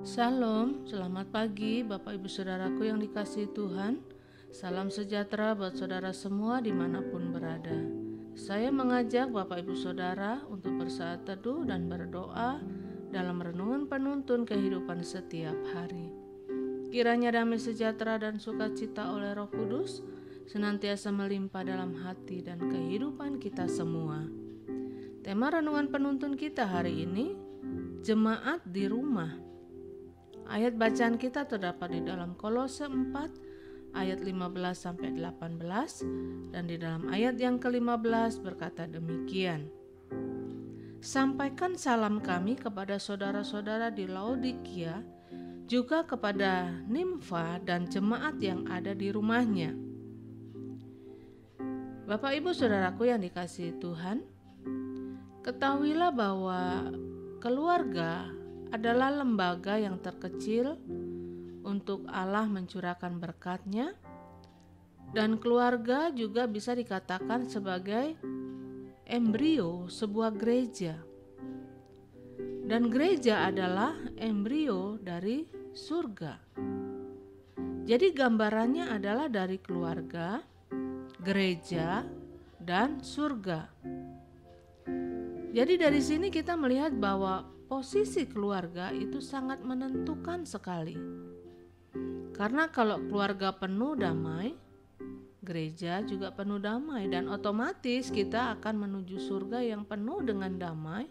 Salam, selamat pagi Bapak Ibu Saudaraku yang dikasihi Tuhan. Salam sejahtera buat saudara semua dimanapun berada. Saya mengajak Bapak Ibu Saudara untuk bersaat teduh dan berdoa dalam renungan penuntun kehidupan setiap hari. Kiranya damai sejahtera dan sukacita oleh Roh Kudus senantiasa melimpah dalam hati dan kehidupan kita semua. Tema renungan penuntun kita hari ini, jemaat di rumah. Ayat bacaan kita terdapat di dalam Kolose 4 ayat 15 sampai 18 dan di dalam ayat yang ke-15 berkata demikian. Sampaikan salam kami kepada saudara-saudara di Laodikia, juga kepada Nimfa dan jemaat yang ada di rumahnya. Bapak Ibu Saudaraku yang dikasihi Tuhan, ketahuilah bahwa keluarga adalah lembaga yang terkecil untuk Allah mencurahkan berkat-Nya, dan keluarga juga bisa dikatakan sebagai embrio sebuah gereja. Dan gereja adalah embrio dari surga. Jadi gambarannya adalah dari keluarga, gereja, dan surga. Jadi dari sini kita melihat bahwa posisi keluarga itu sangat menentukan sekali. Karena kalau keluarga penuh damai, gereja juga penuh damai, dan otomatis kita akan menuju surga yang penuh dengan damai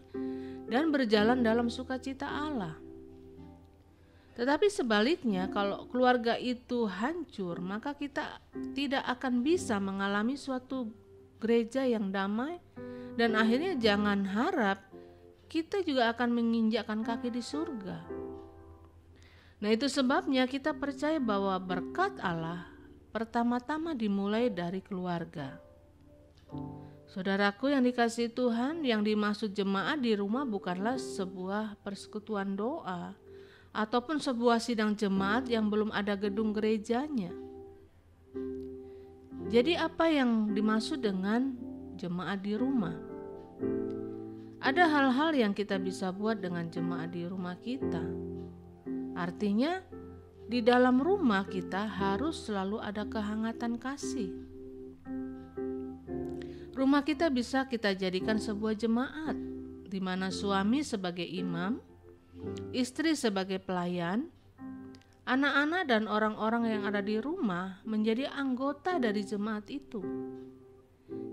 dan berjalan dalam sukacita Allah. Tetapi sebaliknya, kalau keluarga itu hancur, maka kita tidak akan bisa mengalami suatu gereja yang damai, dan akhirnya jangan harap kita juga akan menginjakkan kaki di surga. Nah, itu sebabnya kita percaya bahwa berkat Allah pertama-tama dimulai dari keluarga. Saudaraku yang dikasihi Tuhan, yang dimaksud jemaat di rumah bukanlah sebuah persekutuan doa ataupun sebuah sidang jemaat yang belum ada gedung gerejanya. Jadi apa yang dimaksud dengan jemaat di rumah? Ada hal-hal yang kita bisa buat dengan jemaat di rumah kita. Artinya, di dalam rumah kita harus selalu ada kehangatan kasih. Rumah kita bisa kita jadikan sebuah jemaat, di mana suami sebagai imam, istri sebagai pelayan, anak-anak dan orang-orang yang ada di rumah menjadi anggota dari jemaat itu.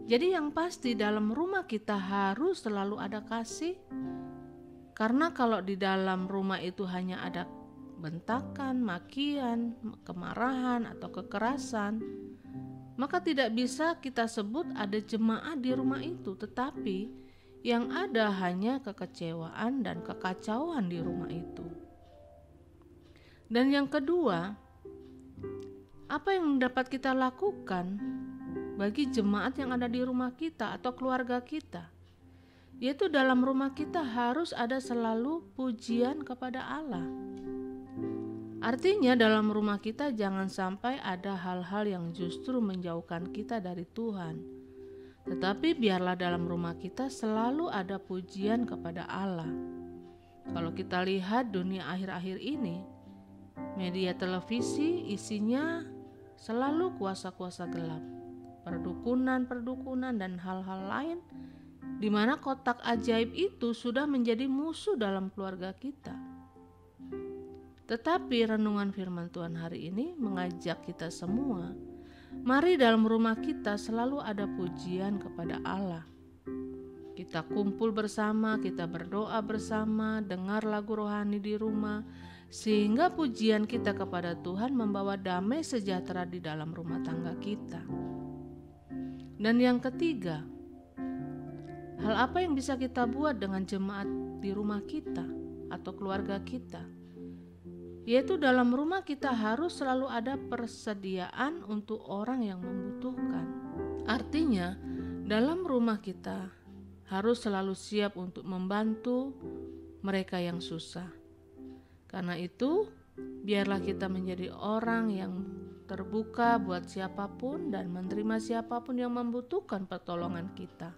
Jadi yang pasti dalam rumah kita harus selalu ada kasih, karena kalau di dalam rumah itu hanya ada bentakan, makian, kemarahan atau kekerasan, maka tidak bisa kita sebut ada jemaat di rumah itu, tetapi yang ada hanya kekecewaan dan kekacauan di rumah itu. Dan yang kedua, apa yang dapat kita lakukan bagi jemaat yang ada di rumah kita atau keluarga kita? Yaitu dalam rumah kita harus ada selalu pujian kepada Allah. Artinya dalam rumah kita jangan sampai ada hal-hal yang justru menjauhkan kita dari Tuhan. Tetapi biarlah dalam rumah kita selalu ada pujian kepada Allah. Kalau kita lihat dunia akhir-akhir ini, media televisi isinya selalu kuasa-kuasa gelap, perdukunan dan hal-hal lain, di mana kotak ajaib itu sudah menjadi musuh dalam keluarga kita. Tetapi renungan firman Tuhan hari ini mengajak kita semua, mari dalam rumah kita selalu ada pujian kepada Allah. Kita kumpul bersama, kita berdoa bersama, dengar lagu rohani di rumah, sehingga pujian kita kepada Tuhan membawa damai sejahtera di dalam rumah tangga kita. Dan yang ketiga, hal apa yang bisa kita buat dengan jemaat di rumah kita atau keluarga kita? Yaitu dalam rumah kita harus selalu ada persediaan untuk orang yang membutuhkan. Artinya, dalam rumah kita harus selalu siap untuk membantu mereka yang susah. Karena itu, biarlah kita menjadi orang yang terbuka buat siapapun dan menerima siapapun yang membutuhkan pertolongan kita.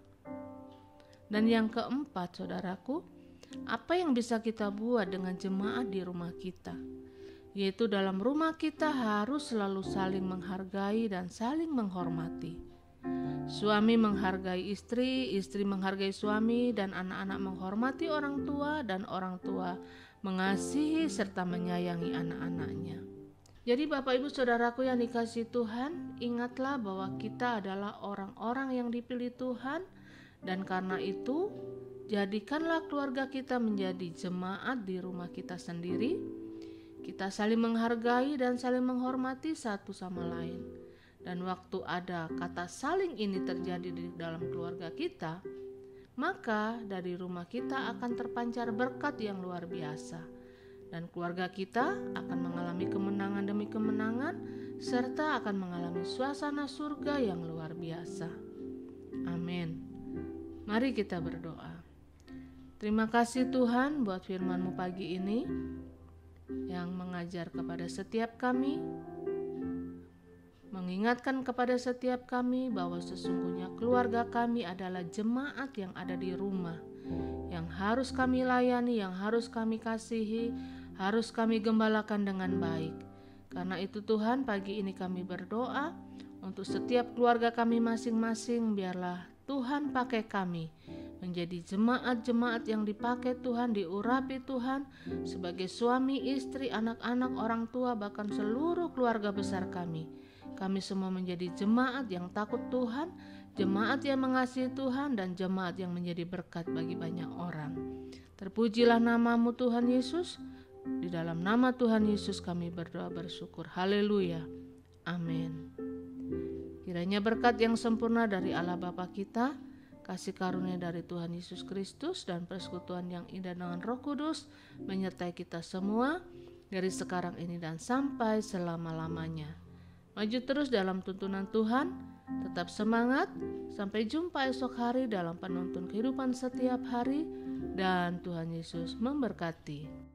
Dan yang keempat, saudaraku, Apa yang bisa kita buat dengan jemaat di rumah kita? Yaitu dalam rumah kita harus selalu saling menghargai dan saling menghormati. Suami menghargai istri, istri menghargai suami, dan anak-anak menghormati orang tua, dan orang tua mengasihi serta menyayangi anak-anaknya. Jadi Bapak Ibu Saudaraku yang dikasihi Tuhan, ingatlah bahwa kita adalah orang-orang yang dipilih Tuhan, dan karena itu jadikanlah keluarga kita menjadi jemaat di rumah kita sendiri. Kita saling menghargai dan saling menghormati satu sama lain. Dan waktu ada kata saling ini terjadi di dalam keluarga kita, maka dari rumah kita akan terpancar berkat yang luar biasa. Dan keluarga kita akan mengalami kemenangan demi kemenangan, serta akan mengalami suasana surga yang luar biasa. Amin. Mari kita berdoa. Terima kasih Tuhan buat firman-Mu pagi ini yang mengajar kepada setiap kami, mengingatkan kepada setiap kami bahwa sesungguhnya keluarga kami adalah jemaat yang ada di rumah, yang harus kami layani, yang harus kami kasihi, harus kami gembalakan dengan baik. Karena itu Tuhan, pagi ini kami berdoa untuk setiap keluarga kami masing-masing, biarlah Tuhan pakai kami menjadi jemaat-jemaat yang dipakai Tuhan, diurapi Tuhan sebagai suami, istri, anak-anak, orang tua, bahkan seluruh keluarga besar kami. Kami semua menjadi jemaat yang takut Tuhan, jemaat yang mengasihi Tuhan, dan jemaat yang menjadi berkat bagi banyak orang. Terpujilah nama-Mu Tuhan Yesus. Di dalam nama Tuhan Yesus kami berdoa bersyukur. Haleluya. Amin. Kiranya berkat yang sempurna dari Allah Bapa kita, kasih karunia dari Tuhan Yesus Kristus, dan persekutuan yang indah dengan Roh Kudus menyertai kita semua dari sekarang ini dan sampai selama-lamanya. Maju terus dalam tuntunan Tuhan, tetap semangat, sampai jumpa esok hari dalam penuntun kehidupan setiap hari, dan Tuhan Yesus memberkati.